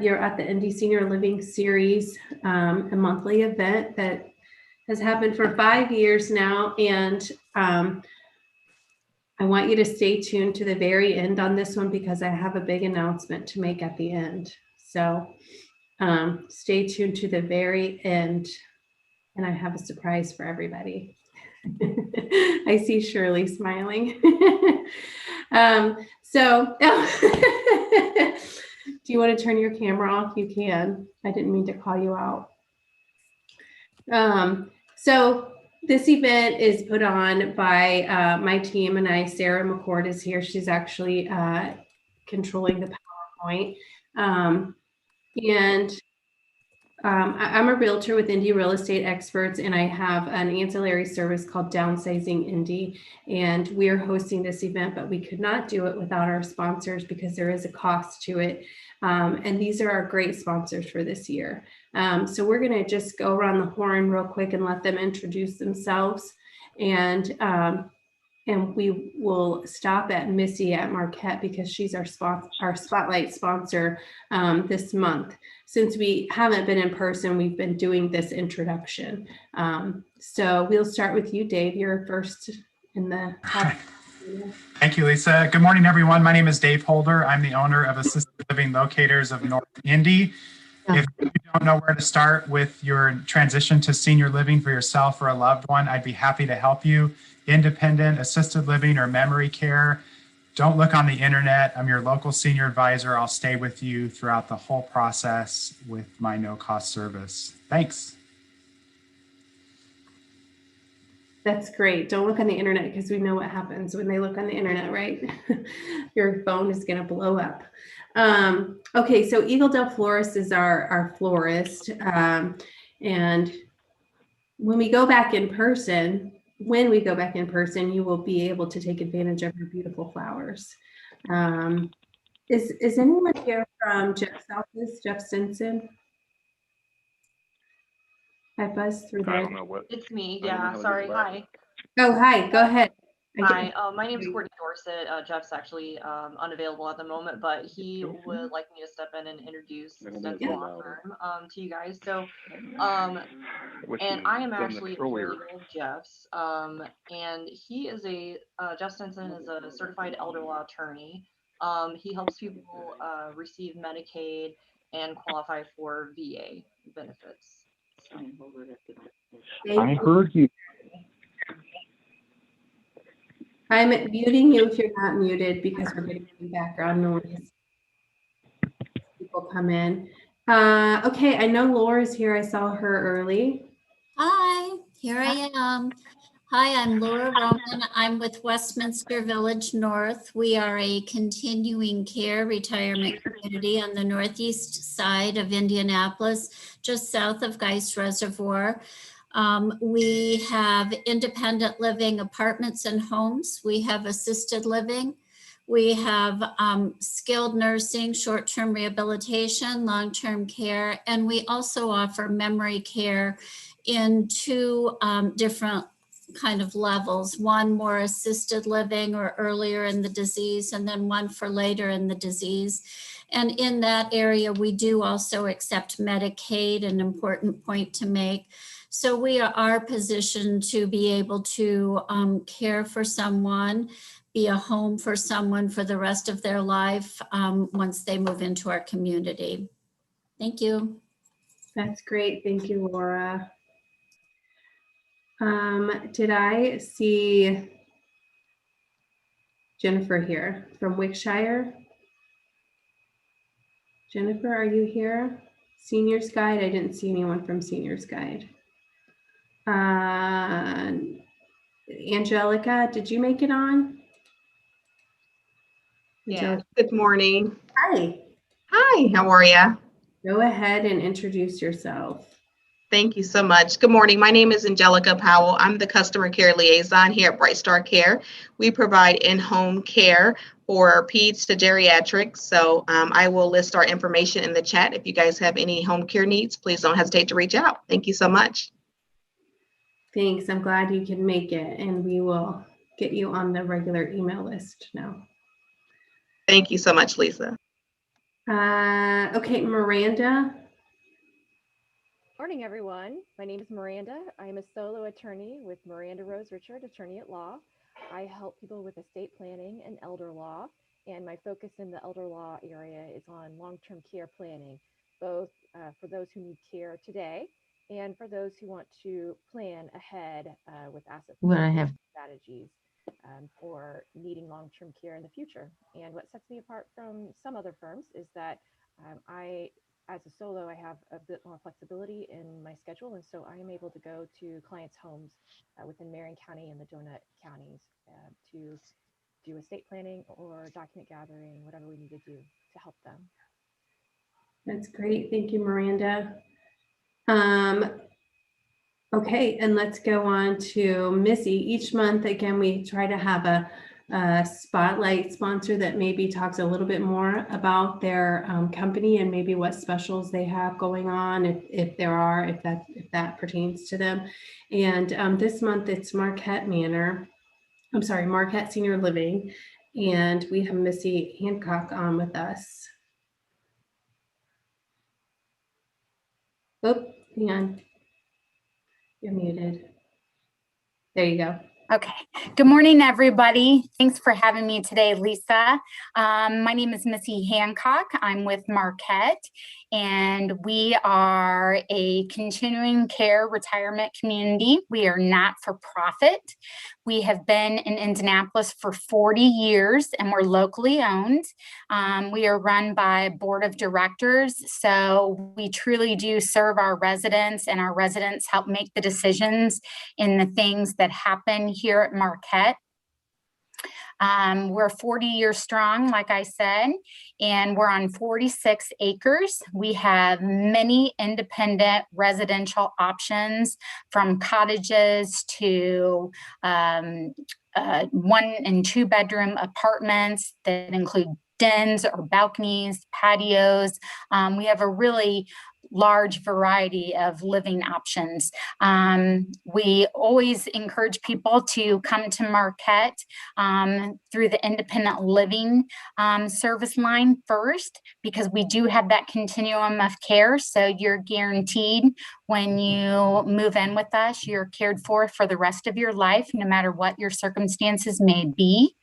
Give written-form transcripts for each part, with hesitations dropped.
You're at the Indie Senior Living Series, a monthly event that has happened for 5 years now. And I want you to stay tuned to the very end on this one because I have a big announcement to make at the end. So stay tuned to the very end. And I have a surprise for everybody. I see Shirley smiling. Do you want to turn your camera off? You can. I didn't mean to call you out. So this event is put on by my team and I. Sarah McCord is here. She's actually controlling the PowerPoint. I'm a realtor with Indie Real Estate Experts, and I have an ancillary service called Downsizing Indie. And we are hosting this event, but we could not do it without our sponsors because there is a cost to it. And these are our great sponsors for this year. So we're going to just go around the horn real quick and let them introduce themselves. And we will stop at Missy at Marquette because she's our spotlight sponsor this month. Since we haven't been in person, we've been doing this introduction. So we'll start with you, Dave. You're first in the top. Thank you, Lisa. Good morning, everyone. My name is Dave Holder. I'm the owner of Assisted Living Locators of North Indy. If you don't know where to start with your transition to senior living for yourself or a loved one, I'd be happy to help you. Independent, assisted living, or memory care, don't look on the internet. I'm your local senior advisor. I'll stay with you throughout the whole process with my no-cost service. Thanks. That's great. Don't look on the internet because we know what happens when they look on the internet, right? Your phone is going to blow up. Okay, so Eagle Del Florist is our florist. And when we go back in person, you will be able to take advantage of your beautiful flowers. Is anyone here from Jeff's office, Jeff Stinson? I buzzed through there. I don't know what. It's me. Yeah. Sorry. Hi. Oh, hi. Go ahead. Hi. My name is Courtney Dorset. Jeff's actually unavailable at the moment, but he would like me to step in and introduce Stinson Law Firm to you guys. So, and I am actually a paralegal of Jeff's, and he is Jeff Stinson is a certified elder law attorney. He helps people receive Medicaid and qualify for VA benefits. I heard you. I'm muting you if you're not muted because we're getting some background noise. People come in. Okay, I know Laura's here. I saw her early. Hi, here I am. Hi, I'm Laura Roman. I'm with Westminster Village North. We are a continuing care retirement community on the northeast side of Indianapolis, just south of Geist Reservoir. We have independent living apartments and homes. We have assisted living. We have skilled nursing, short-term rehabilitation, long-term care, and we also offer memory care in two different kind of levels, one more assisted living or earlier in the disease, and then one for later in the disease. And in that area, we do also accept Medicaid, an important point to make. So we are positioned to be able to care for someone, be a home for someone for the rest of their life once they move into our community. Thank you. That's great. Thank you, Laura. Did I see Jennifer here from Wickshire? Jennifer, are you here? Seniors Guide? I didn't see anyone from Seniors Guide. Angelica, did you make it on? Yeah, good morning. Hi. Hi, how are you? Go ahead and introduce yourself. Thank you so much. Good morning. My name is Angelica Powell. I'm the customer care liaison here at Bright Star Care. We provide in-home care for peds to geriatrics. So I will list our information in the chat. If you guys have any home care needs, please don't hesitate to reach out. Thank you so much. Thanks. I'm glad you can make it, and we will get you on the regular email list now. Thank you so much, Lisa. Okay, Miranda. Morning, everyone. My name is Miranda. I am a solo attorney with Miranda Rose Richard, attorney at law. I help people with estate planning and elder law, and my focus in the elder law area is on long-term care planning, both for those who need care today and for those who want to plan ahead with asset strategies for needing long-term care in the future. And what sets me apart from some other firms is that as a solo, I have a bit more flexibility in my schedule, and so I am able to go to clients' homes within Marion County and the Donut counties to do estate planning or document gathering, whatever we need to do to help them. That's great. Thank you, Miranda. Okay, and let's go on to Missy. Each month, again, we try to have a spotlight sponsor that maybe talks a little bit more about their company and maybe what specials they have going on, if there are, if that pertains to them. And this month it's Marquette Senior Living, and we have Missy Hancock on with us. Oh, hang on. You're muted. There you go. Okay. Good morning, everybody. Thanks for having me today, Lisa. My name is Missy Hancock. I'm with Marquette, and we are a continuing care retirement community. We are not for profit. We have been in Indianapolis for 40 years, and we're locally owned. We are run by a board of directors, so we truly do serve our residents, and our residents help make the decisions in the things that happen here at Marquette. We're 40 years strong, like I said, and we're on 46 acres. We have many independent residential options, from cottages to 1 and 2 bedroom apartments that include dens or balconies, patios. We have a really large variety of living options. We always encourage people to come to Marquette through the independent living service line first, because we do have that continuum of care. So you're guaranteed when you move in with us, you're cared for the rest of your life, no matter what your circumstances may be.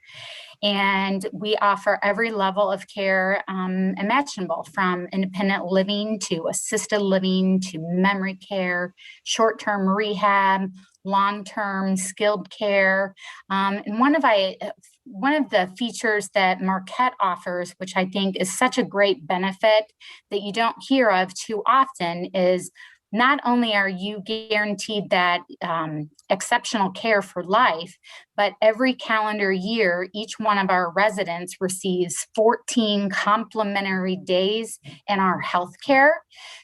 And we offer every level of care imaginable, from independent living to assisted living to memory care, short-term rehab, long-term skilled care. And one of the features that Marquette offers, which I think is such a great benefit that you don't hear of too often, is not only are you guaranteed that exceptional care for life, but every calendar year, each one of our residents receives 14 complimentary days in our healthcare.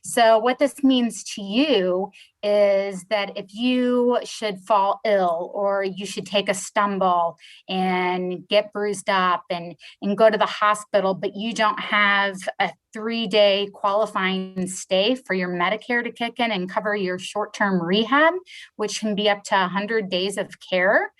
So what this means to you is that if you should fall ill, or you should take a stumble and get bruised up and go to the hospital, but you don't have a 3-day qualifying stay for your Medicare to kick in and cover your short-term rehab, which can be up to 100 days of care.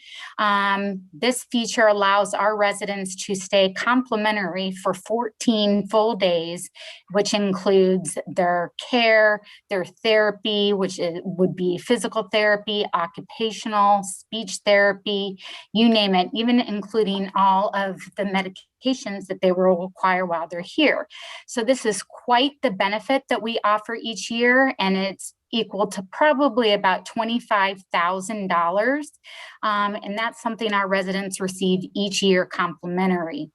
This feature allows our residents to stay complimentary for 14 full days, which includes their care, their therapy, which would be physical therapy, occupational, speech therapy, you name it, even including all of the medications that they will require while they're here. So this is quite the benefit that we offer each year, and it's equal to probably about $25,000. And that's something our residents receive each year complimentary.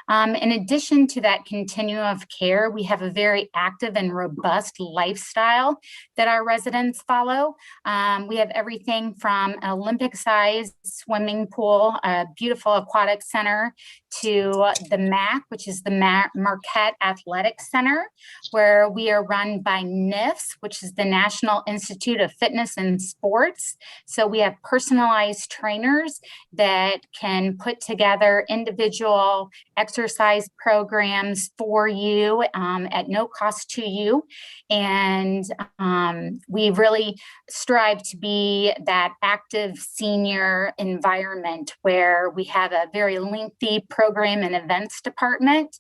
In addition to that continuum of care, we have a very active and robust lifestyle that our residents follow. We have everything from an Olympic-sized swimming pool, a beautiful aquatic center, to the MAC, which is the Marquette Athletic Center, where we are run by NIFS, which is the National Institute of Fitness and Sports. So we have personalized trainers that can put together individual exercise programs for you at no cost to you. And we really strive to be that active senior environment where we have a very lengthy program and events department,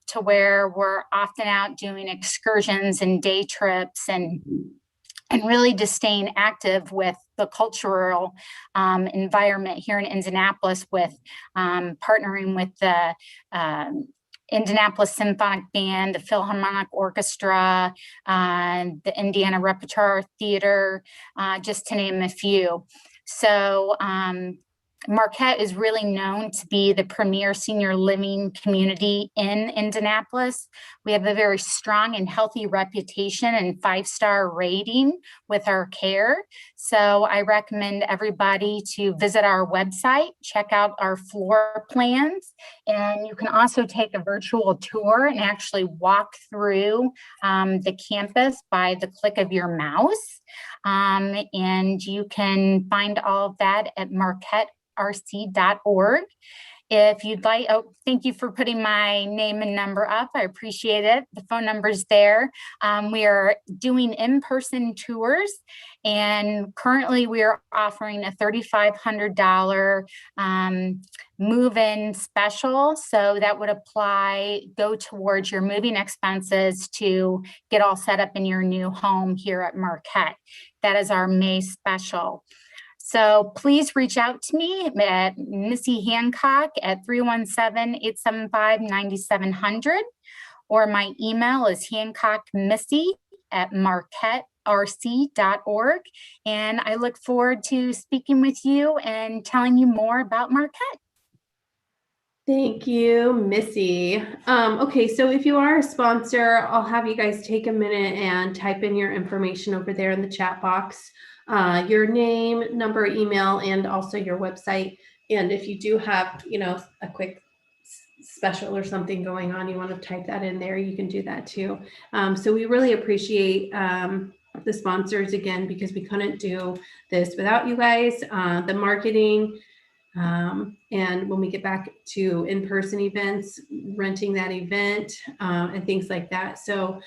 to where we're often out doing excursions and day trips and really just staying active with the cultural environment here in Indianapolis, with partnering with the Indianapolis Symphonic Band, the Philharmonic Orchestra, the Indiana Repertoire Theater, just to name a few. So Marquette is really known to be the premier senior living community in Indianapolis. We have a very strong and healthy reputation and 5-star rating with our care. So I recommend everybody to visit our website, check out our floor plans, and you can also take a virtual tour and actually walk through the campus by the click of your mouse. And you can find all of that at marquetterc.org. If you'd like, oh, thank you for putting my name and number up. I appreciate it. The phone number's there. We are doing in-person tours, and currently we are offering a $3,500 move-in special. So that would go towards your moving expenses to get all set up in your new home here at Marquette. That is our May special. So please reach out to me at Missy Hancock at 317-875-9700, or my email is hancockmissy@marquetterc.org. And I look forward to speaking with you and telling you more about Marquette. Thank you, Missy. Okay, so if you are a sponsor, I'll have you guys take a minute and type in your information over there in the chat box. Your name, number, email, and also your website. And if you do have, a quick special or something going on, you want to type that in there, you can do that too. So we really appreciate the sponsors again, because we couldn't do this without you guys. The marketing, and when we get back to in-person events, renting that event, and things like that. So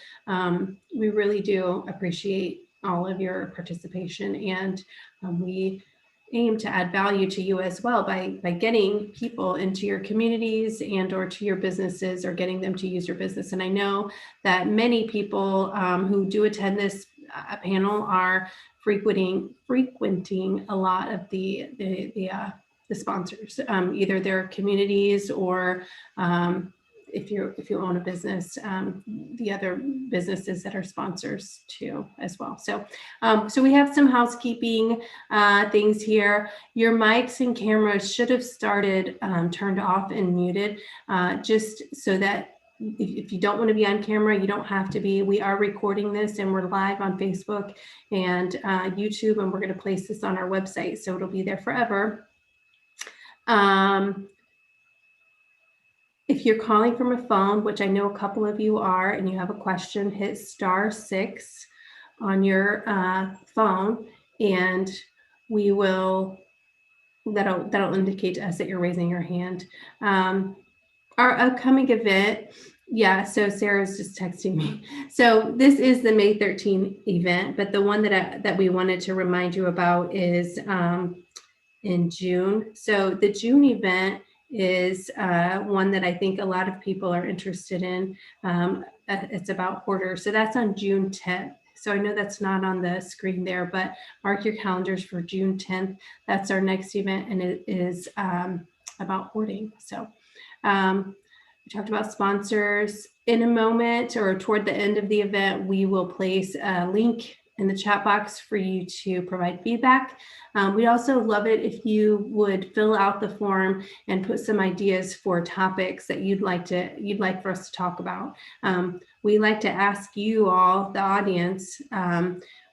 we really do appreciate all of your participation, and we aim to add value to you as well by getting people into your communities and or to your businesses, or getting them to use your business. And I know that many people who do attend this panel are frequenting a lot of the sponsors, either their communities or if you own a business, the other businesses that are sponsors too as well. So so we have some housekeeping things here. Your mics and cameras should have started turned off and muted, just so that if you don't want to be on camera, you don't have to be. We are recording this and we're live on Facebook and YouTube, and we're going to place this on our website, so it'll be there forever. If you're calling from a phone, which I know a couple of you are, and you have a question, hit *6 on your phone, and we will, that'll indicate to us that you're raising your hand. Our upcoming event, yeah, so Sarah's just texting me. So this is the May 13th event, but the one that we wanted to remind you about is in June. So the June event is one that I think a lot of people are interested in. It's about hoarders. So that's on June 10th. So I know that's not on the screen there, but mark your calendars for June 10th. That's our next event, and it is about hoarding. So we talked about sponsors. In a moment, or toward the end of the event, we will place a link in the chat box for you to provide feedback. We'd also love it if you would fill out the form and put some ideas for topics that you'd like for us to talk about. We like to ask you all, the audience,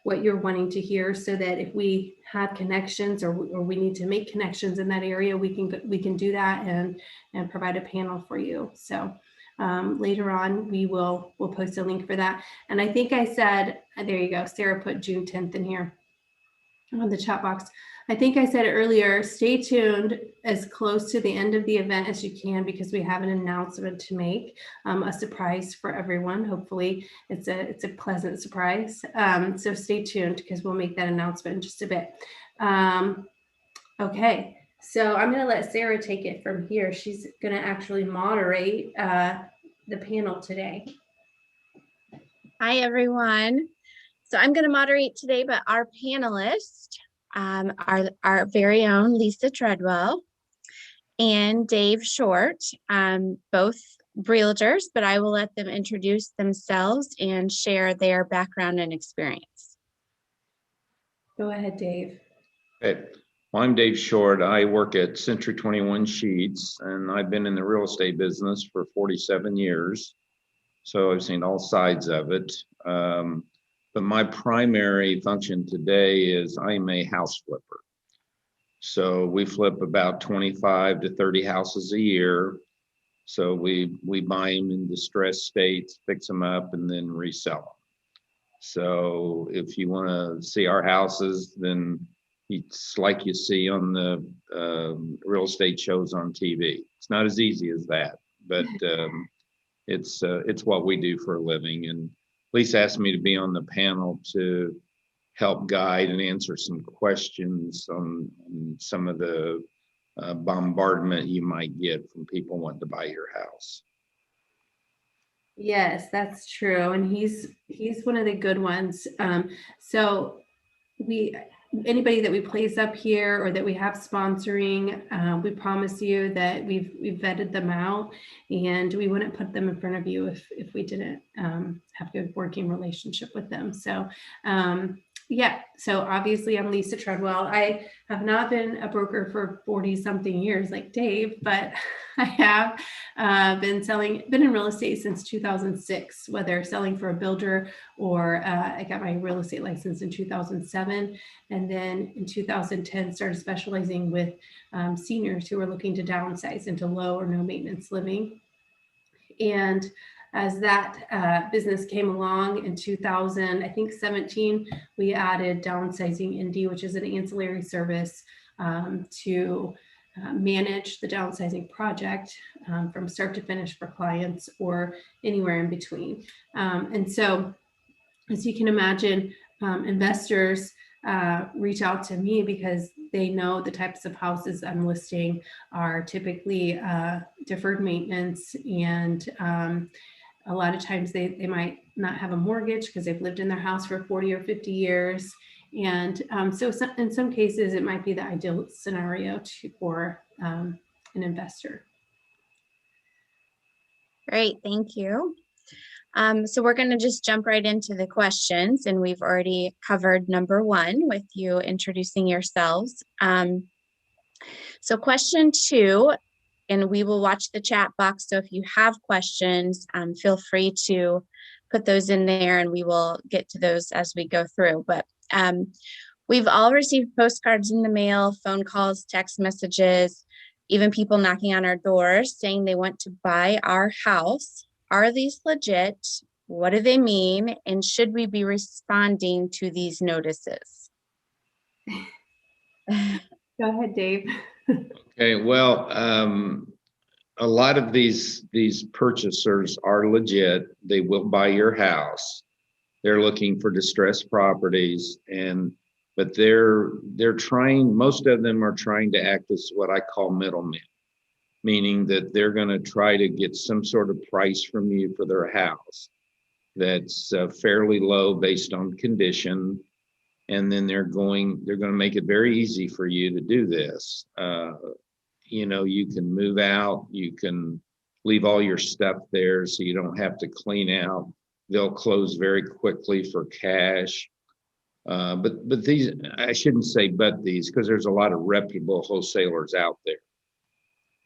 what you're wanting to hear, so that if we have connections or we need to make connections in that area, we can do that and provide a panel for you. So later on, we'll post a link for that. And I think I said, there you go, Sarah put June 10th in here. on the chat box. I think I said it earlier, stay tuned as close to the end of the event as you can, because we have an announcement to make, a surprise for everyone. Hopefully it's a pleasant surprise. So stay tuned, because we'll make that announcement in just a bit. Okay, so I'm going to let Sarah take it from here. She's going to actually moderate the panel today. Hi, everyone. So I'm going to moderate today, but our panelists are our very own Lisa Treadwell and Dave Short, both realtors, but I will let them introduce themselves and share their background and experience. Go ahead, Dave. Okay. Well, I'm Dave Short. I work at Century 21 Sheets, and I've been in the real estate business for 47 years. So I've seen all sides of it. But my primary function today is I'm a house flipper. So we flip about 25 to 30 houses a year. So we buy them in distressed states, fix them up, and then resell them. So if you want to see our houses, then it's like you see on the real estate shows on TV. It's not as easy as that, but it's what we do for a living. And Lisa asked me to be on the panel to help guide and answer some questions on some of the bombardment you might get from people wanting to buy your house. Yes, that's true. And he's one of the good ones. So anybody that we place up here or that we have sponsoring, we promise you that we've vetted them out, and we wouldn't put them in front of you if we didn't have a good working relationship with them. So yeah, so obviously I'm Lisa Treadwell. I have not been a broker for 40 something years like Dave, but I have been in real estate since 2006, whether selling for a builder or I got my real estate license in 2007. And then in 2010, started specializing with seniors who are looking to downsize into low or no maintenance living. And as that business came along in 2017, we added Downsizing Indy, which is an ancillary service to manage the downsizing project from start to finish for clients or anywhere in between. And so, as you can imagine, investors reach out to me because they know the types of houses I'm listing are typically deferred maintenance, and a lot of times they might not have a mortgage because they've lived in their house for 40 or 50 years. And so in some cases, it might be the ideal scenario for an investor. Great, thank you. So we're going to just jump right into the questions, and we've already covered number one with you introducing yourselves. So question two, and we will watch the chat box. So if you have questions, feel free to put those in there and we will get to those as we go through. But we've all received postcards in the mail, phone calls, text messages, even people knocking on our doors saying they want to buy our house. Are these legit? What do they mean? And should we be responding to these notices? Go ahead, Dave. Okay, well, a lot of these purchasers are legit. They will buy your house. They're looking for distressed properties, but they're trying. Most of them are trying to act as what I call middlemen, meaning that they're going to try to get some sort of price from you for their house that's fairly low based on condition, and then they're going to make it very easy for you to do this. You can move out, you can leave all your stuff there so you don't have to clean out. They'll close very quickly for cash. But these, I shouldn't say but these, because there's a lot of reputable wholesalers out there.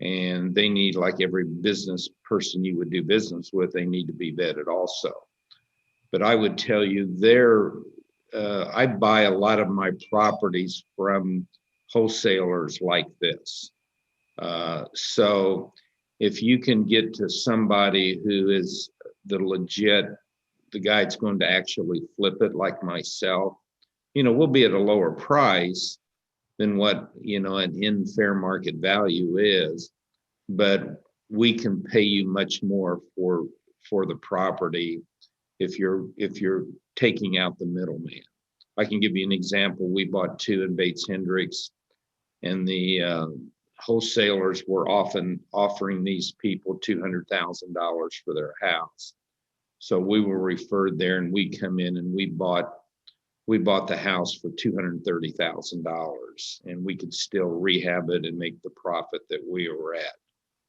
And they need, like every business person you would do business with, they need to be vetted also. But I would tell you I buy a lot of my properties from wholesalers like this. So if you can get to somebody who is the guy that's going to actually flip it, like myself, we'll be at a lower price than what, an in fair market value is, but we can pay you much more for the property if you're taking out the middleman. I can give you an example. We bought 2 in Bates Hendricks, and the wholesalers were often offering these people $200,000 for their house. So we were referred there, and we come in and we bought the house for $230,000, and we could still rehab it and make the profit that we were at.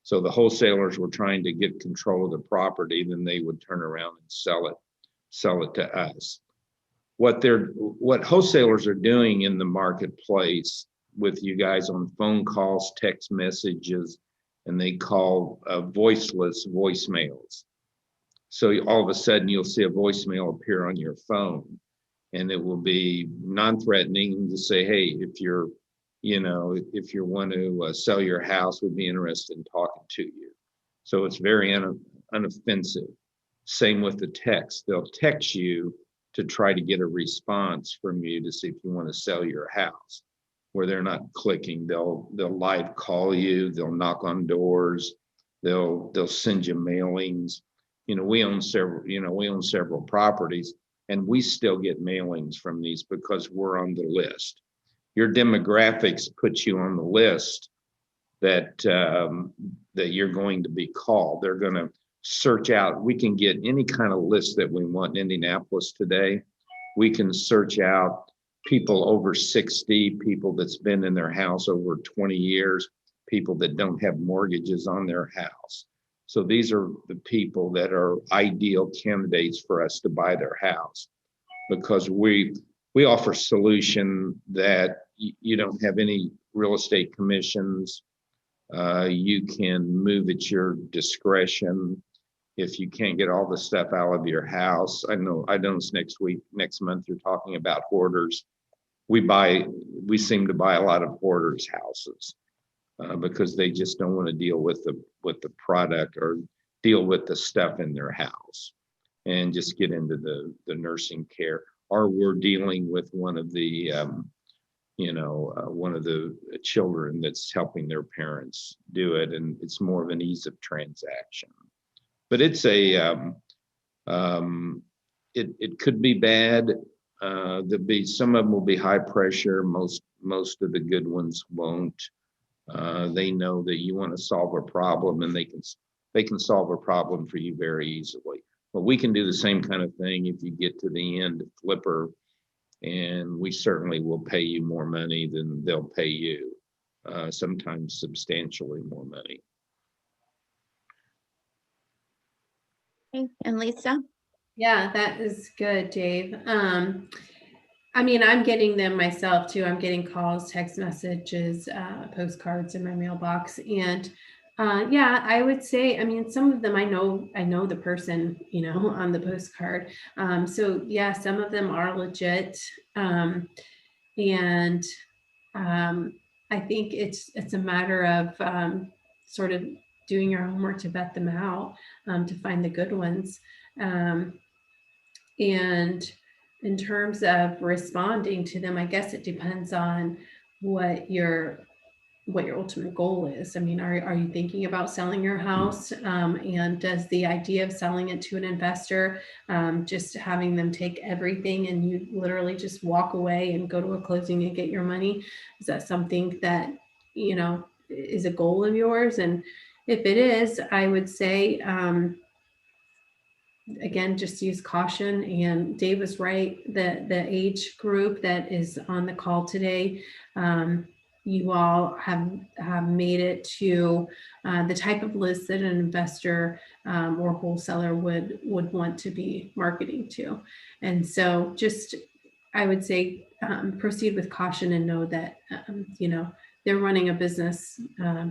So the wholesalers were trying to get control of the property, then they would turn around and sell it to us. What wholesalers are doing in the marketplace with you guys on phone calls, text messages, and they call voiceless voicemails. So all of a sudden you'll see a voicemail appear on your phone, and it will be non-threatening to say, hey, if you want to sell your house, we'd be interested in talking to you. So it's very unoffensive. Same with the text. They'll text you to try to get a response from you to see if you want to sell your house, where they're not clicking. They'll live call you. They'll knock on doors. They'll send you mailings. We own several properties, and we still get mailings from these because we're on the list. Your demographics put you on the list that you're going to be called. They're going to search out. We can get any kind of list that we want in Indianapolis today. We can search out people over 60, people that's been in their house over 20 years, people that don't have mortgages on their house. So these are the people that are ideal candidates for us to buy their house, because we offer solution that you don't have any real estate commissions. You can move at your discretion. If you can't get all the stuff out of your house, I know next month you're talking about hoarders. We seem to buy a lot of hoarders' houses because they just don't want to deal with the product or deal with the stuff in their house and just get into the nursing care. Or we're dealing with one of the children that's helping their parents do it, and it's more of an ease of transaction. But it's it could be bad. Some of them will be high pressure. Most of the good ones won't. They know that you want to solve a problem, and they can solve a problem for you very easily. But we can do the same kind of thing if you get to the end flipper, and we certainly will pay you more money than they'll pay you, sometimes substantially more money. Okay. And Lisa? Yeah, that is good, Dave. I'm getting them myself too. I'm getting calls, text messages, postcards in my mailbox. And I would say, some of them I know the person, on the postcard. So yeah, some of them are legit. I think it's a matter of sort of doing your homework to vet them out, to find the good ones. And in terms of responding to them, I guess it depends on what your ultimate goal is. Are you thinking about selling your house? And does the idea of selling it to an investor, just having them take everything and you literally just walk away and go to a closing and get your money, is that something that, is a goal of yours? And if it is, I would say, again, just use caution. And Dave was right, the age group that is on the call today, you all have made it to the type of list that an investor or wholesaler would want to be marketing to. And so I would say proceed with caution and know that, they're running a business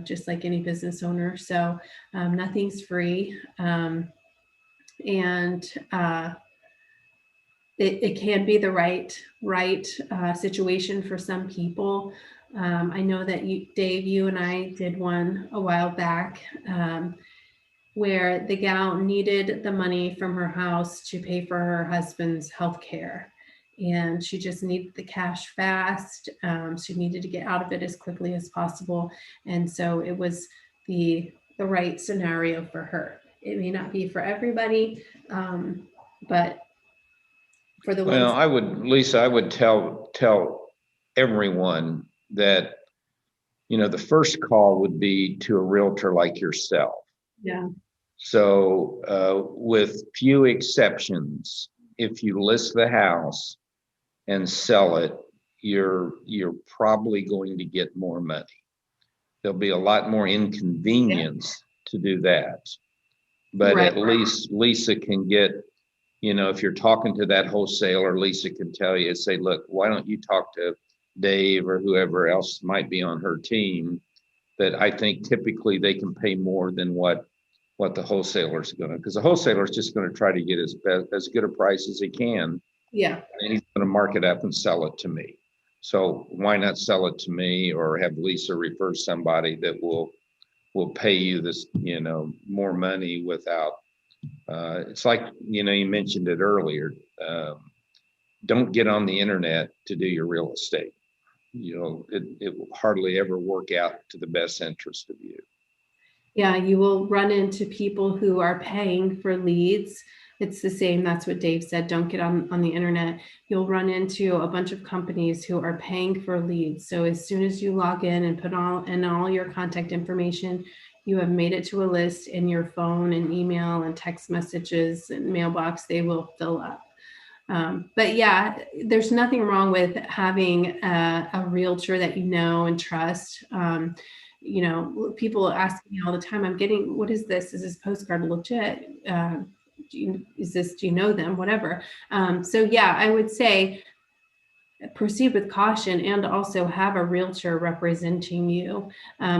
just like any business owner. So nothing's free. It can be the right situation for some people. I know that Dave, you and I did one a while back where the gal needed the money from her house to pay for her husband's health care. and she just needed the cash fast. She needed to get out of it as quickly as possible. And so it was the right scenario for her. It may not be for everybody, but for the Well, ones. Lisa, I would tell everyone that, the first call would be to a realtor like yourself. Yeah. So with few exceptions, if you list the house and sell it, you're probably going to get more money. There'll be a lot more inconvenience to do that. But Right. at least Lisa can get, if you're talking to that wholesaler, Lisa can tell you, say, look, why don't you talk to Dave or whoever else might be on her team, that I think typically they can pay more than what the wholesaler's going to, because the wholesaler's just going to try to get as good a price as he can. Yeah. And he's going to mark it up and sell it to me. So why not sell it to me, or have Lisa refer somebody that will pay you this, more money without, it's like, you mentioned it earlier. Don't get on the internet to do your real estate. It will hardly ever work out to the best interest of you. Yeah, you will run into people who are paying for leads. It's the same. That's what Dave said. Don't get on the internet. You'll run into a bunch of companies who are paying for leads. So as soon as you log in and put all your contact information, you have made it to a list in your phone and email and text messages and mailbox, they will fill up. But yeah, there's nothing wrong with having a realtor that you know and trust. People ask me all the time, what is this? Is this postcard legit? Do you know them? Whatever. So yeah, I would say proceed with caution and also have a realtor representing you,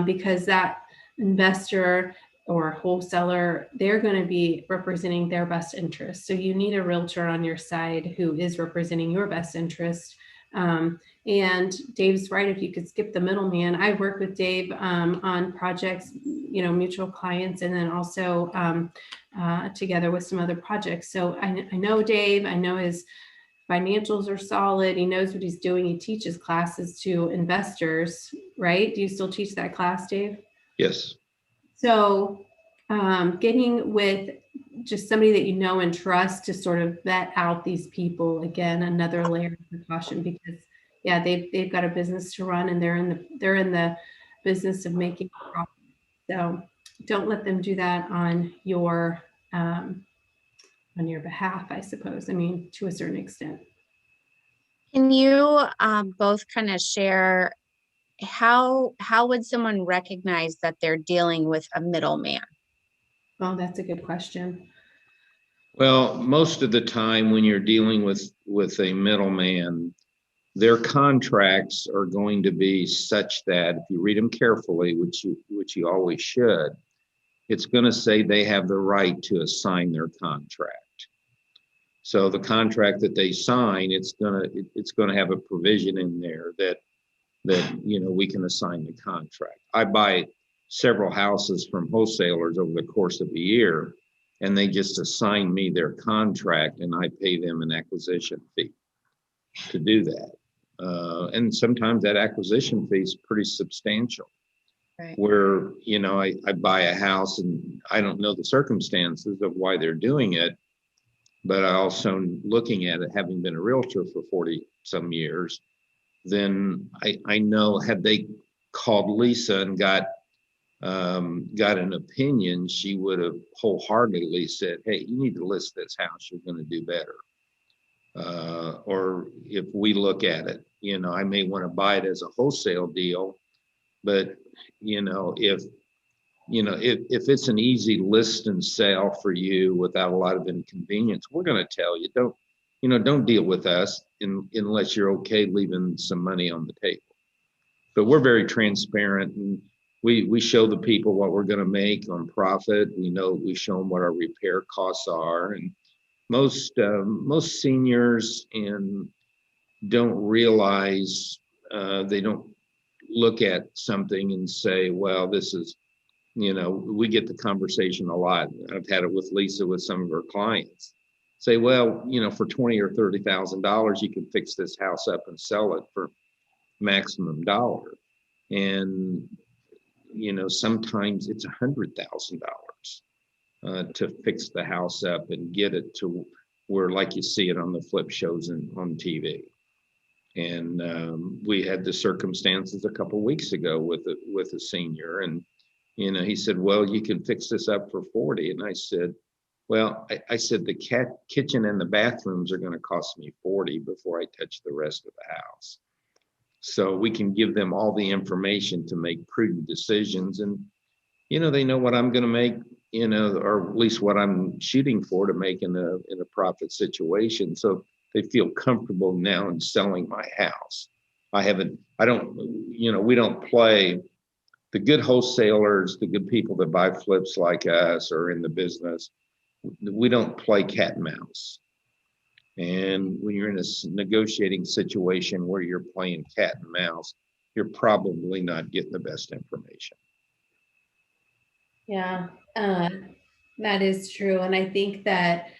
because that investor or wholesaler, they're going to be representing their best interest. So you need a realtor on your side who is representing your best interest. And Dave's right. If you could skip the middleman, I work with Dave on projects, mutual clients, and then also together with some other projects. So I know Dave. I know his financials are solid. He knows what he's doing. He teaches classes to investors, right? Do you still teach that class, Dave? Yes. So getting with just somebody that you know and trust to sort of vet out these people, again, another layer of precaution, because yeah, they've got a business to run and they're in the business of making profit. So don't let them do that on your behalf, I suppose. I mean, to a certain extent. Can you both kind of share how would someone recognize that they're dealing with a middleman? Well, that's a good question. Well, most of the time when you're dealing with a middleman, their contracts are going to be such that if you read them carefully, which you always should, it's going to say they have the right to assign their contract. So the contract that they sign, it's going to have a provision in there that we can assign the contract. I buy several houses from wholesalers over the course of the year, and they just assign me their contract, and I pay them an acquisition fee to do that. And sometimes that acquisition fee is pretty substantial. Right. Where, I buy a house and I don't know the circumstances of why they're doing it, but I also, looking at it, having been a realtor for 40 some years, then I know, had they called Lisa and got an opinion, she would have wholeheartedly said, hey, you need to list this house, you're going to do better. Or if we look at it, I may want to buy it as a wholesale deal, but if it's an easy list and sale for you without a lot of inconvenience, we're going to tell you, don't deal with us unless you're okay leaving some money on the table. But we're very transparent, and we show the people what we're going to make on profit. We show them what our repair costs are, and most seniors don't realize, they don't look at something and say, well, this is, we get the conversation a lot. I've had it with Lisa with some of her clients. say, well, for $20,000 or $30,000, you can fix this house up and sell it for maximum dollar. And, sometimes it's $100,000 to fix the house up and get it to where, like you see it on the flip shows on TV. And we had the circumstances a couple of weeks ago with a senior, and he said, well, you can fix this up for 40. And I said, well, I said the kitchen and the bathrooms are going to cost me 40 before I touch the rest of the house. So we can give them all the information to make prudent decisions, and they know what I'm going to make, or at least what I'm shooting for to make in a profit situation. So they feel comfortable now in selling my house. We don't play. The good wholesalers, the good people that buy flips like us or in the business, we don't play cat and mouse. And when you're in a negotiating situation where you're playing cat and mouse, you're probably not getting the best information. Yeah, that is true. And I think that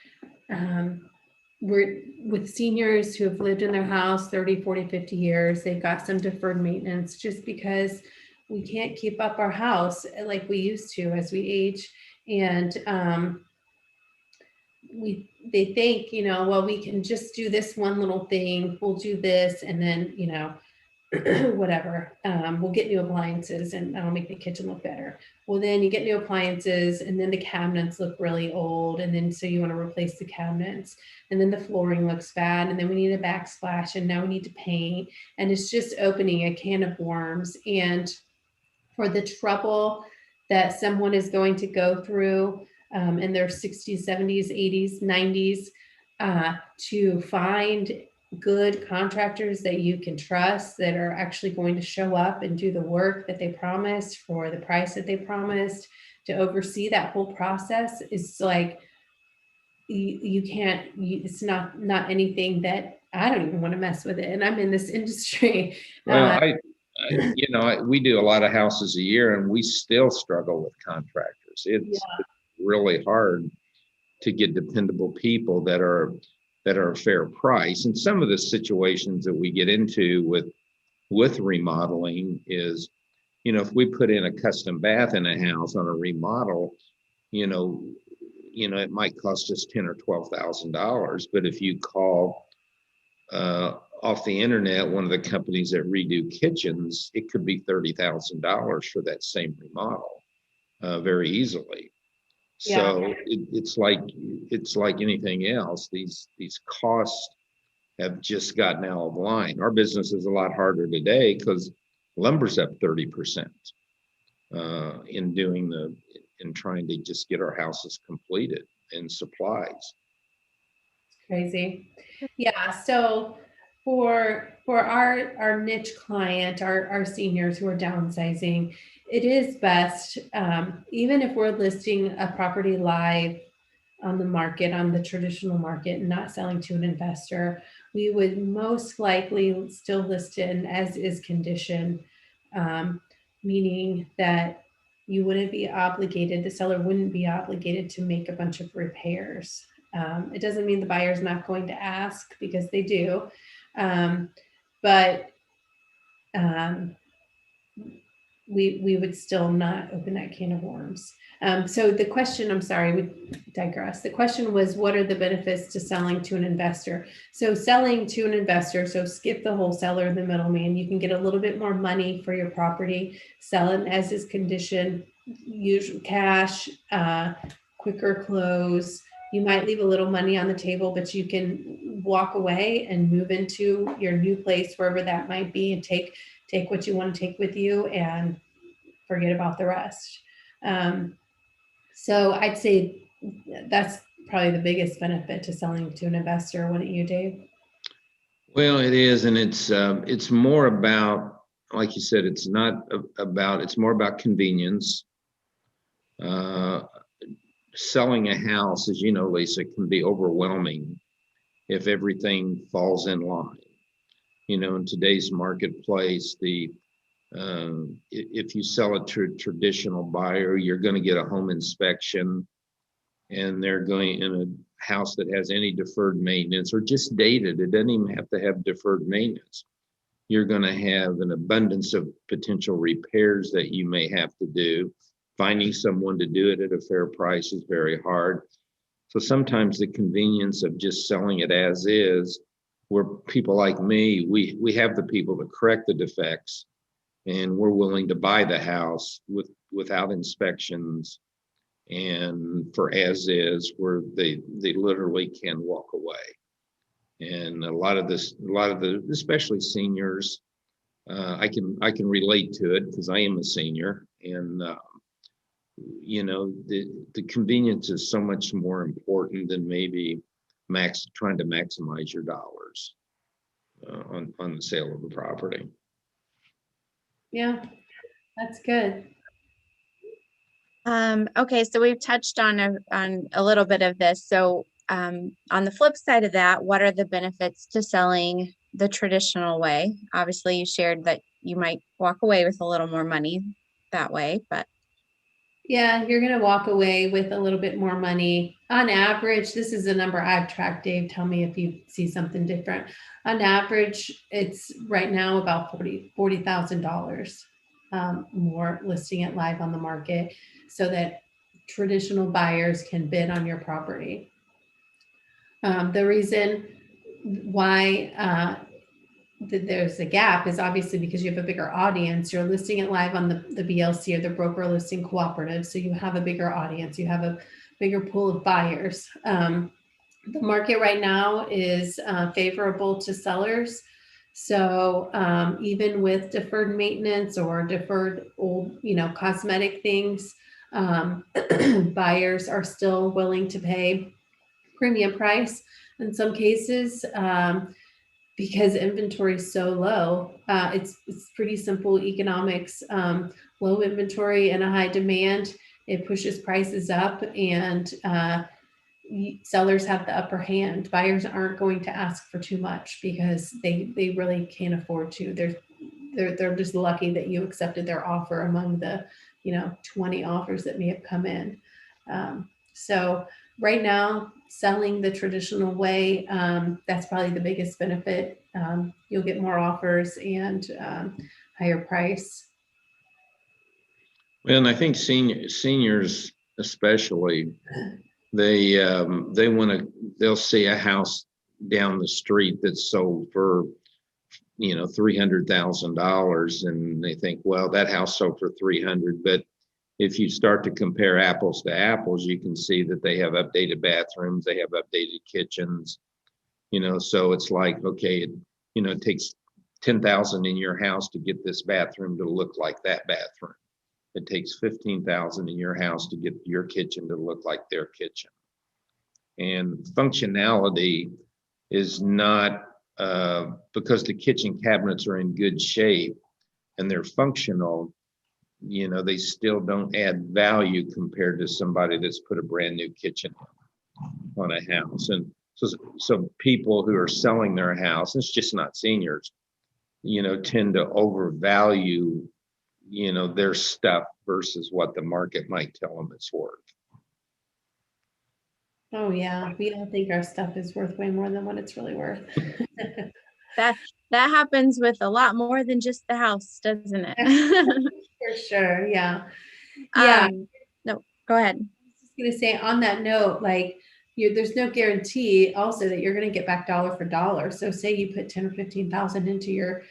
we're with seniors who have lived in their house 30, 40, 50 years, they've got some deferred maintenance just because we can't keep up our house like we used to as we age. And they think, well, we can just do this one little thing, we'll do this, and then, whatever, we'll get new appliances and that'll make the kitchen look better. Well, then you get new appliances and then the cabinets look really old, and then so you want to replace the cabinets, and then the flooring looks bad, and then we need a backsplash, and now we need to paint, and it's just opening a can of worms. And for the trouble that someone is going to go through in their 60s, 70s, 80s, 90s, to find good contractors that you can trust, that are actually going to show up and do the work that they promised for the price that they promised, to oversee that whole process, is like, you can't, it's not anything that I don't even want to mess with it. And I'm in this industry. Well, we do a lot of houses a year and we still struggle with contractors. It's really hard to get dependable people that are a fair price. And some of the situations that we get into with remodeling is, if we put in a custom bath in a house on a remodel, it might cost us $10,000 or $12,000. But if you call off the internet one of the companies that redo kitchens, it could be $30,000 for that same remodel very easily. So it's like anything else. These costs have just gotten out of line. Our business is a lot harder today because lumber's up 30% in trying to just get our houses completed and supplies. Crazy. Yeah. So for our niche client, our seniors who are downsizing, it is best, even if we're listing a property live on the market, on the traditional market, and not selling to an investor, we would most likely still list it in as is condition, meaning that you wouldn't be obligated, the seller wouldn't be obligated to make a bunch of repairs. It doesn't mean the buyer's not going to ask, because they do, but we would still not open that can of worms. So the question, I'm sorry, we digress. The question was, what are the benefits to selling to an investor? So selling to an investor, so skip the wholesaler, the middleman, you can get a little bit more money for your property, sell it as is condition, usual cash, quicker close. You might leave a little money on the table, but you can walk away and move into your new place, wherever that might be, and take what you want to take with you and forget about the rest. So I'd say that's probably the biggest benefit to selling to an investor, wouldn't you, Dave? Well, it is, and it's more about, like you said, it's more about convenience. Selling a house, as you know, Lisa, can be overwhelming if everything falls in line. In today's marketplace, if you sell it to a traditional buyer, you're going to get a home inspection, and they're going in a house that has any deferred maintenance or just dated. It doesn't even have to have deferred maintenance. You're going to have an abundance of potential repairs that you may have to do. Finding someone to do it at a fair price is very hard. So sometimes the convenience of just selling it as is, where people like me, we have the people to correct the defects, and we're willing to buy the house without inspections and for as is, where they literally can walk away. And a lot of the, especially seniors, I can relate to it because I am a senior, and you know, the convenience is so much more important than maybe trying to maximize your dollars on the sale of the property. Yeah, that's good. Okay, so we've touched on a little bit of this. So on the flip side of that, what are the benefits to selling the traditional way? Obviously, you shared that you might walk away with a little more money that way, but Yeah, you're going to walk away with a little bit more money. On average, this is a number I've tracked. Dave, tell me if you see something different. On average, it's right now about $40,000 more listing it live on the market so that traditional buyers can bid on your property. The reason why there's a gap is obviously because you have a bigger audience. You're listing it live on the BLC or the broker listing cooperative. So you have a bigger audience, you have a bigger pool of buyers. The market right now is favorable to sellers. So even with deferred maintenance or deferred old, cosmetic things, buyers are still willing to pay premium price in some cases. Because inventory is so low, it's pretty simple economics. Low inventory and a high demand, it pushes prices up, and sellers have the upper hand. Buyers aren't going to ask for too much because they really can't afford to. They're just lucky that you accepted their offer among the 20 offers that may have come in. So right now, selling the traditional way, that's probably the biggest benefit. You'll get more offers and higher price. Well, and I think seniors especially, they'll see a house down the street that's sold for $300,000, and they think, well, that house sold for 300. But if you start to compare apples to apples, you can see that they have updated bathrooms, they have updated kitchens, so it's like, okay, it takes 10,000 in your house to get this bathroom to look like that bathroom. It takes 15,000 in your house to get your kitchen to look like their kitchen. And functionality is not, because the kitchen cabinets are in good shape and they're functional, they still don't add value compared to somebody that's put a brand new kitchen on a house. And so people who are selling their house, it's just not seniors, tend to overvalue, their stuff versus what the market might tell them it's worth. Oh yeah, we all think our stuff is worth way more than what it's really worth. that happens with a lot more than just the house, doesn't it? For sure, yeah. Yeah. No, go ahead. I was just gonna say on that note, there's no guarantee also that you're gonna get back dollar for dollar. So say you put 10 or 15,000 into your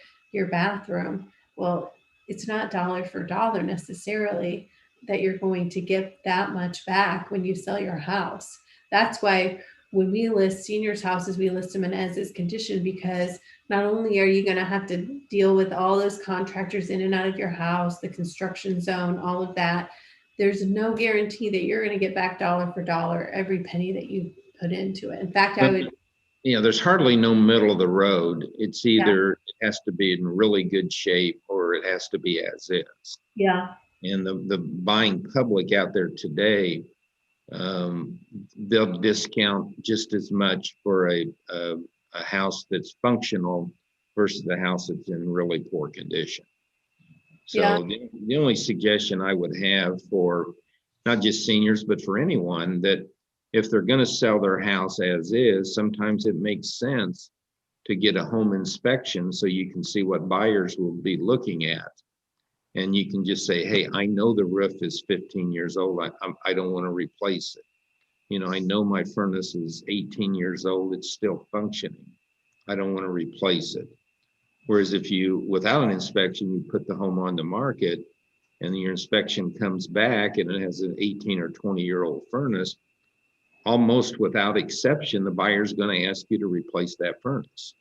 bathroom. Well, it's not dollar for dollar necessarily that you're going to get that much back when you sell your house. That's why when we list seniors' houses, we list them in as-is condition, because not only are you going to have to deal with all those contractors in and out of your house, the construction zone, all of that, there's no guarantee that you're going to get back dollar for dollar every penny that you put into it. In fact, there's hardly no middle of the road. It's either it has to be in really good shape or it has to be as is. Yeah. And the buying public out there today, they'll discount just as much for a house that's functional versus a house that's in really poor condition. So the only suggestion I would have for not just seniors, but for anyone, that if they're going to sell their house as is, sometimes it makes sense to get a home inspection so you can see what buyers will be looking at. And you can just say, hey, I know the roof is 15 years old. I don't want to replace it. You know, I know my furnace is 18 years old. It's still functioning. I don't want to replace it. Whereas if you, without an inspection, you put the home on the market and your inspection comes back and it has an 18 or 20-year-old furnace, almost without exception, the buyer's going to ask you to replace that furnace,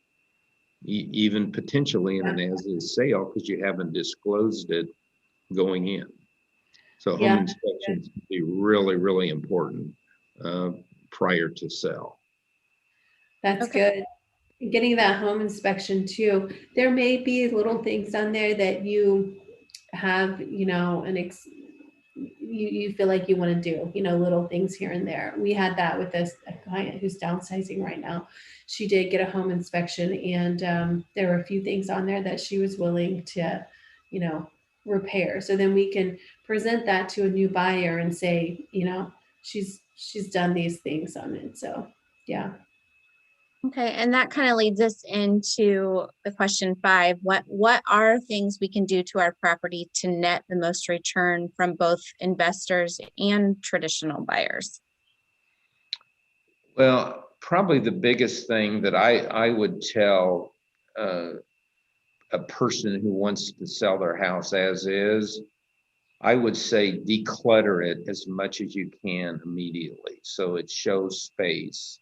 even potentially in an as-is sale, because you haven't disclosed it going in. So home inspections can be really, really important prior to sell. That's good. Getting that home inspection too. There may be little things on there that you have, you know, you feel like you want to do, you know, little things here and there. We had that with a client who's downsizing right now. She did get a home inspection, and there were a few things on there that she was willing to, you know, repair. So then we can present that to a new buyer and say, you know, she's done these things on it. So yeah. Okay, and that kind of leads us into the question 5. What are things we can do to our property to net the most return from both investors and traditional buyers? Well, probably the biggest thing that I would tell a person who wants to sell their house as is, I would say declutter it as much as you can immediately, so it shows space.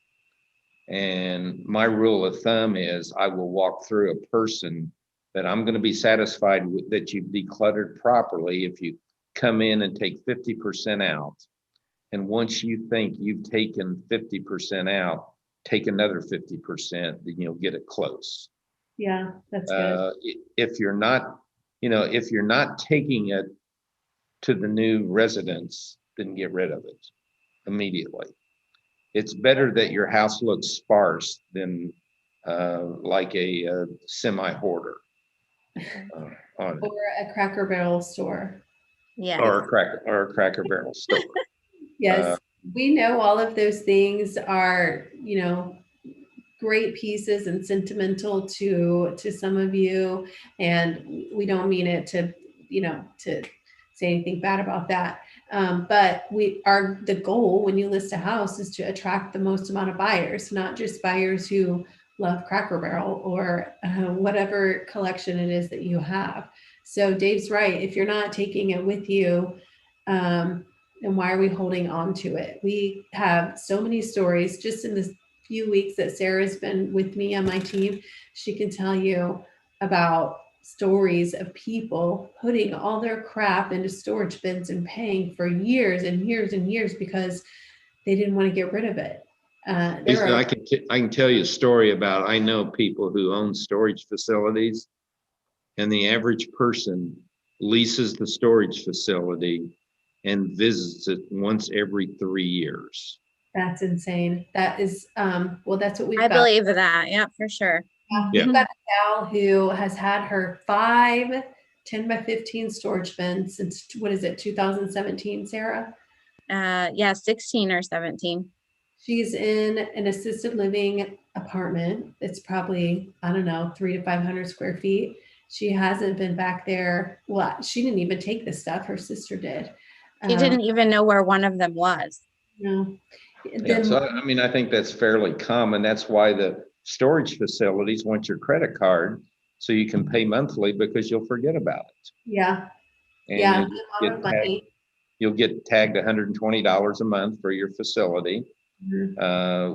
And my rule of thumb is I will walk through a person that I'm going to be satisfied with that you've decluttered properly if you come in and take 50% out. And once you think you've taken 50% out, take another 50%, then you'll get it close. Yeah, that's good. If you're not, you know, if you're not taking it to the new residence, then get rid of it immediately. It's better that your house looks sparse than like a semi-hoarder. Or a Cracker Barrel store. Yeah. Or a Cracker Barrel store. Yes, we know all of those things are, you know, great pieces and sentimental to some of you, and we don't mean it to, you know, to say anything bad about that. But the goal when you list a house is to attract the most amount of buyers, not just buyers who love Cracker Barrel or whatever collection it is that you have. So Dave's right. If you're not taking it with you, then why are we holding on to it? We have so many stories just in this few weeks that Sarah's been with me on my team. She can tell you about stories of people putting all their crap into storage bins and paying for years and years and years because they didn't want to get rid of it. I can tell you a story about, I know people who own storage facilities, and the average person leases the storage facility and visits it once every 3 years. That's insane. That is, well, that's what we've I got. believe that. Yeah, for sure. We've got a gal who has had her 5 10 by 15 storage bins since, what is it, 2017, Sarah? Yeah, 16 or 17. She's in an assisted living apartment. It's probably, I don't know, 300 to 500 square feet. She hasn't been back there. Well, she didn't even take the stuff. Her sister did. She didn't even know where one of them was. No. Yeah, so I mean, I think that's fairly common. That's why the storage facilities want your credit card so you can pay monthly, because you'll forget about it. Yeah. And Yeah. you'll get tagged $120 a month for your facility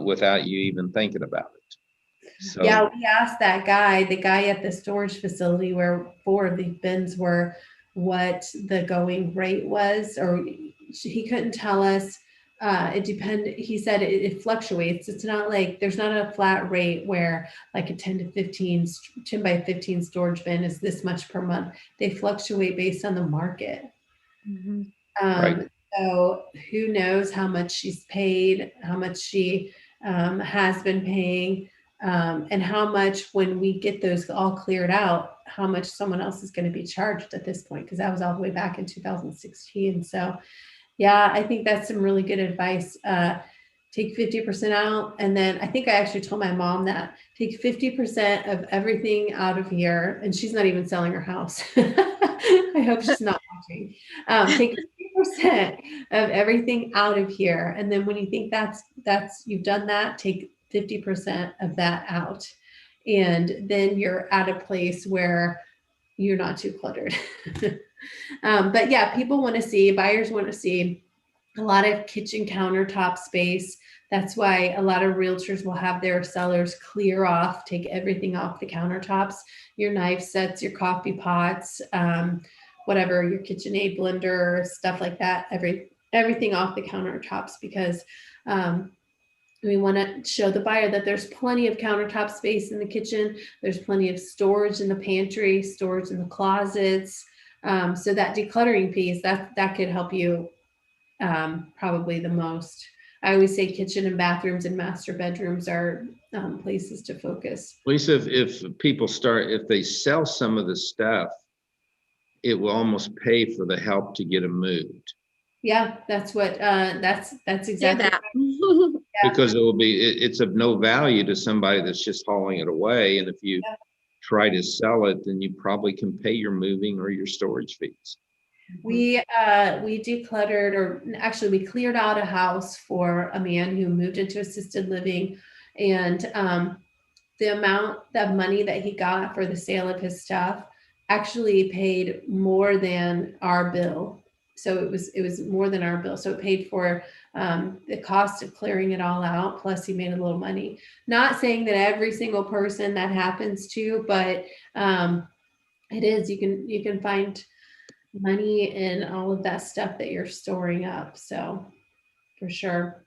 without you even thinking about it. So, yeah, we asked that guy, the guy at the storage facility where 4 of the bins were, what the going rate was, or he couldn't tell us. It depended. He said it fluctuates. It's not like there's not a flat rate where like a 10 by 15 storage bin is this much per month. They fluctuate based on the market. right. So who knows how much she's paid, how much she has been paying, and how much, when we get those all cleared out, how much someone else is going to be charged at this point, because that was all the way back in 2016. So yeah, I think that's some really good advice. take 50% out. And then I think I actually told my mom that take 50% of everything out of here. And she's not even selling her house. I hope she's not watching. Take 50% of everything out of here. And then when you think you've done that, take 50% of that out. And then you're at a place where you're not too cluttered. But yeah, buyers want to see a lot of kitchen countertop space. That's why a lot of realtors will have their sellers take everything off the countertops, your knife sets, your coffee pots, whatever, your KitchenAid blender, stuff like that, everything off the countertops, because we want to show the buyer that there's plenty of countertop space in the kitchen. There's plenty of storage in the pantry, storage in the closets. So that decluttering piece, that could help you probably the most. I always say kitchen and bathrooms and master bedrooms are places to focus. Lisa, if they sell some of the stuff, it will almost pay for the help to get them moved. Yeah, that's what, that's exactly that. Because it's of no value to somebody that's just hauling it away. And if you try to sell it, then you probably can pay your moving or your storage fees. We decluttered, or actually we cleared out a house for a man who moved into assisted living, and the amount of money that he got for the sale of his stuff actually paid more than our bill. So it was more than our bill. So it paid for the cost of clearing it all out. Plus he made a little money. Not saying that every single person that happens to, but it is, you can find money in all of that stuff that you're storing up. So for sure.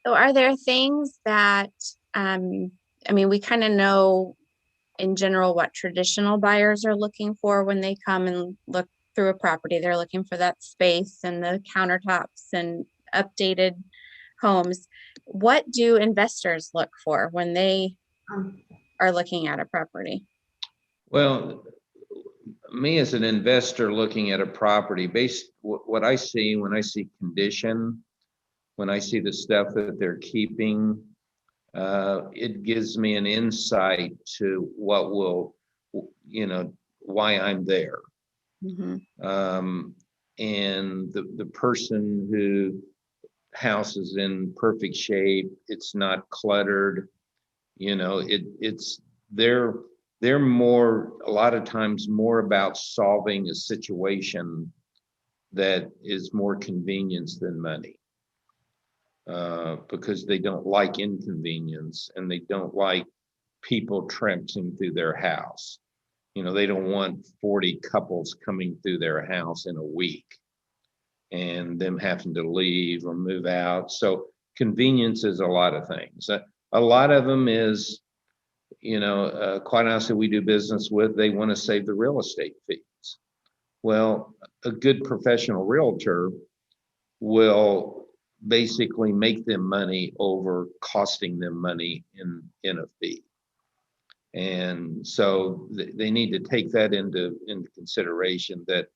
So are there things that, we kind of know in general what traditional buyers are looking for when they come and look through a property. They're looking for that space and the countertops and updated homes. What do investors look for when they are looking at a property? Well, me as an investor looking at a property, what I see when I see condition, when I see the stuff that they're keeping, it gives me an insight to why I'm there. Mm-hmm. And the person who house is in perfect shape, it's not cluttered, they're more, a lot of times more about solving a situation that is more convenience than money. Because they don't like inconvenience and they don't like people tramping through their house. They don't want 40 couples coming through their house in a week and them having to leave or move out. So convenience is a lot of things. A lot of them is, quite honestly, we do business with, they want to save the real estate fees. Well, a good professional realtor will basically make them money over costing them money in a fee. And so they need to take that into consideration, that,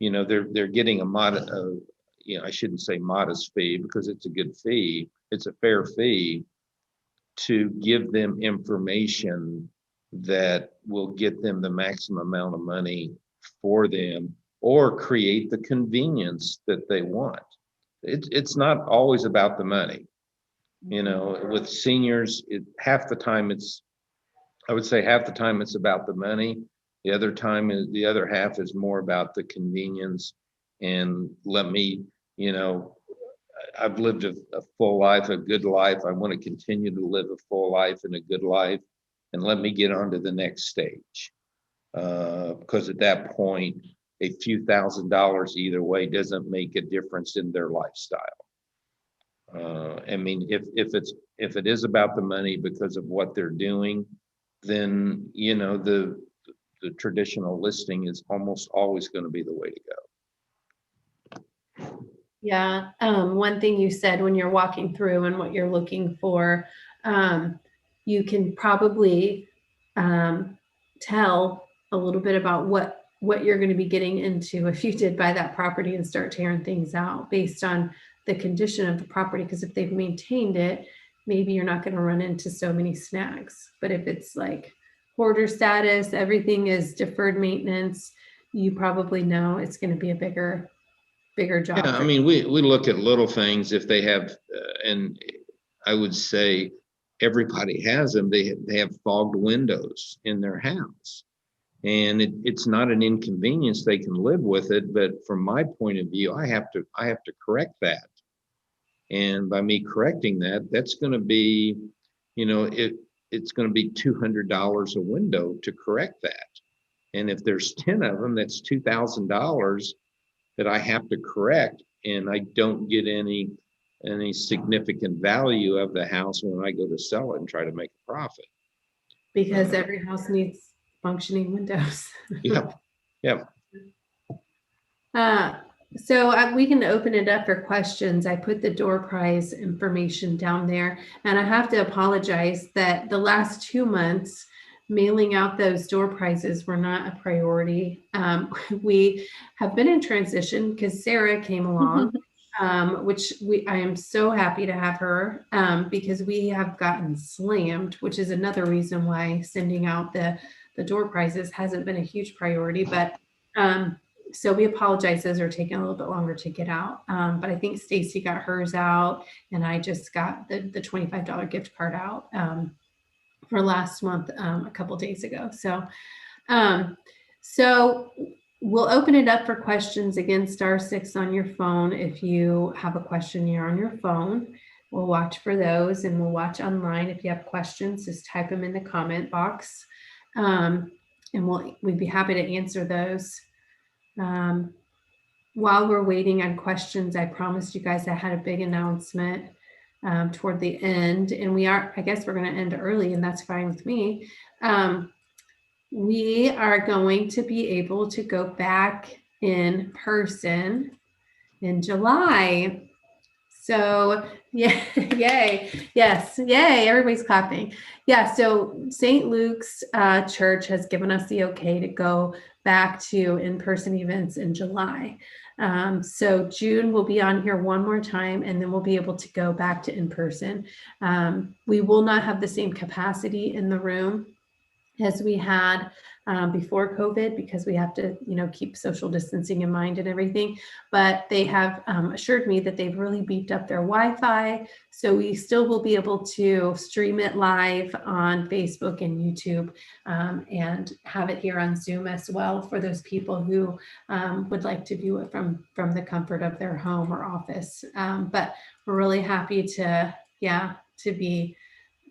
they're getting a modest, I shouldn't say modest fee, because it's a good fee. It's a fair fee to give them information that will get them the maximum amount of money for them, or create the convenience that they want. It's not always about the money. With seniors, half the time it's about the money. The other half is more about the convenience. And I've lived a full life, a good life. I want to continue to live a full life and a good life. And let me get on to the next stage. Because at that point, a few $1,000s either way doesn't make a difference in their lifestyle. If it is about the money because of what they're doing, then the traditional listing is almost always going to be the way to go. Yeah. One thing you said when you're walking through and what you're looking for, you can probably tell a little bit about what you're going to be getting into if you did buy that property and start tearing things out based on the condition of the property, because if they've maintained it, maybe you're not going to run into so many snags. But if it's like hoarder status, everything is deferred maintenance, you probably know it's going to be a bigger job. Yeah, I mean, we look at little things if they have, and I would say everybody has them. They have fogged windows in their house, and it's not an inconvenience. They can live with it, but from my point of view, I have to correct that. And by me correcting that, that's going to be, it's going to be $200 a window to correct that. And if there's 10 of them, that's $2,000 that I have to correct, and I don't get any significant value of the house when I go to sell it and try to make a profit. Because every house needs functioning windows. Yep. So we can open it up for questions. I put the door prize information down there, and I have to apologize that the last 2 months mailing out those door prizes were not a priority. We have been in transition because Sarah came along, which I am so happy to have her, because we have gotten slammed, which is another reason why sending out the door prizes hasn't been a huge priority. But so we apologize, those are taking a little bit longer to get out. But I think Stacy got hers out, and I just got the $25 gift card out for last month, a couple days ago. So we'll open it up for questions. Again, *6 on your phone. If you have a question here on your phone, we'll watch for those, and we'll watch online. If you have questions, just type them in the comment box, and we'd be happy to answer those. While we're waiting on questions, I promised you guys I had a big announcement toward the end, and I guess we're going to end early, and that's fine with me. We are going to be able to go back in person in July. So yeah, yay. Yes, yay, everybody's clapping. Yeah, so St. Luke's Church has given us the okay to go back to in-person events in July. So June we'll be on here one more time, and then we'll be able to go back to in-person. We will not have the same capacity in the room as we had before COVID, because we have to, keep social distancing in mind and everything. But they have assured me that they've really beefed up their Wi-Fi, so we still will be able to stream it live on Facebook and YouTube, and have it here on Zoom as well for those people who would like to view it from the comfort of their home or office. But we're really happy to be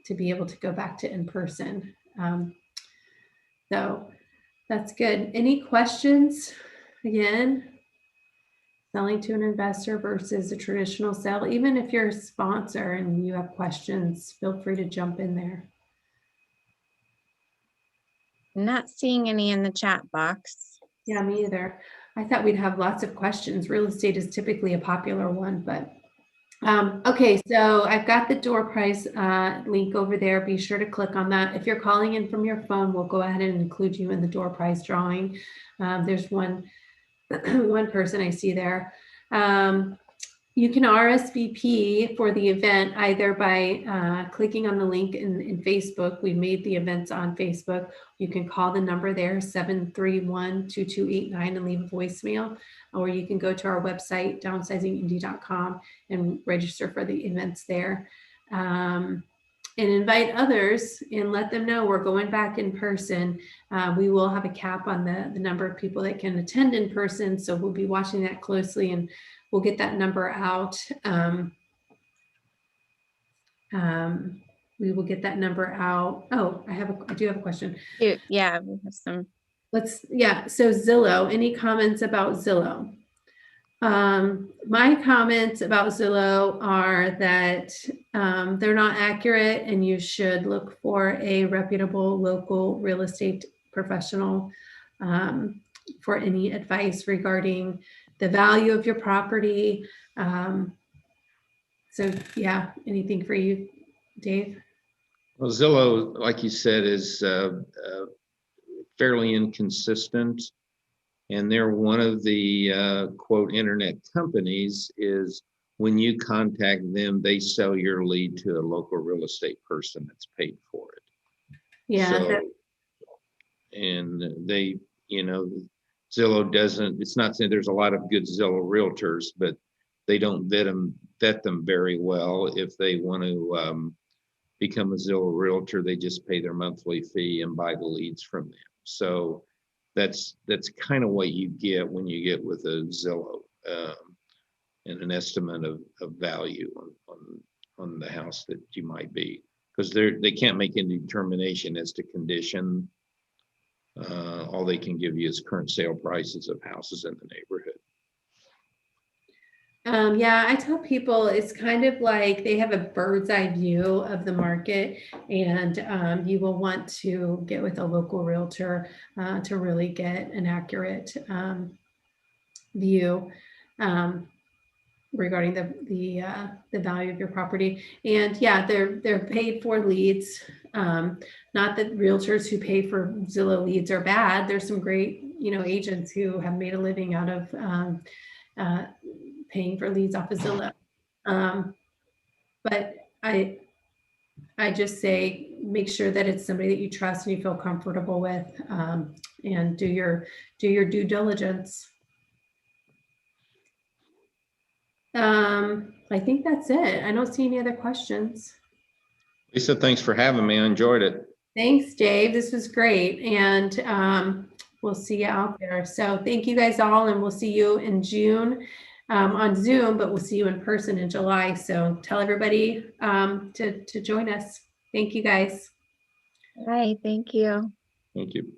able to go back to in person. So that's good. Any questions? Again, selling to an investor versus a traditional sale. Even if you're a sponsor and you have questions, feel free to jump in there. I'm not seeing any in the chat box. Yeah, me either. I thought we'd have lots of questions. Real estate is typically a popular one, but okay, so I've got the door prize link over there. Be sure to click on that. If you're calling in from your phone, we'll go ahead and include you in the door prize drawing. There's one person I see there. You can RSVP for the event either by clicking on the link in Facebook. We made the events on Facebook. You can call the number there, 731-2289, and leave a voicemail. Or you can go to our website, downsizingindy.com, and register for the events there. And invite others and let them know we're going back in person. We will have a cap on the number of people that can attend in person, so we'll be watching that closely, and we'll get that number out. We will get that number out. Oh, I do have a question. Yeah, we have some. So Zillow, any comments about Zillow? My comments about Zillow are that they're not accurate, and you should look for a reputable local real estate professional for any advice regarding the value of your property. So yeah, anything for you, Dave? Well, Zillow, like you said, is fairly inconsistent, and they're one of the quote internet companies is when you contact them, they sell your lead to a local real estate person that's paid for it. Yeah, So, and they, you know, Zillow doesn't, it's not saying there's a lot of good Zillow realtors, but they don't vet them very well. If they want to become a Zillow realtor, they just pay their monthly fee and buy the leads from them. So that's kind of what you get when you get with a Zillow, and an estimate of value on the house that you might be, because they can't make any determination as to condition. All they can give you is current sale prices of houses in the neighborhood. Yeah, I tell people it's kind of like they have a bird's eye view of the market, and you will want to get with a local realtor to really get an accurate view regarding the value of your property. And yeah, they're paid for leads. Not that realtors who pay for Zillow leads are bad. There's some great, agents who have made a living out of paying for leads off of Zillow. But I just say, make sure that it's somebody that you trust and you feel comfortable with, and do your due diligence. I think that's it. I don't see any other questions. Lisa, thanks for having me. I enjoyed it. Thanks, Dave. This was great. And we'll see you out there. So thank you guys all, and we'll see you in June on Zoom, but we'll see you in person in July. So tell everybody to join us. Thank you, guys. All right, thank you. Thank you.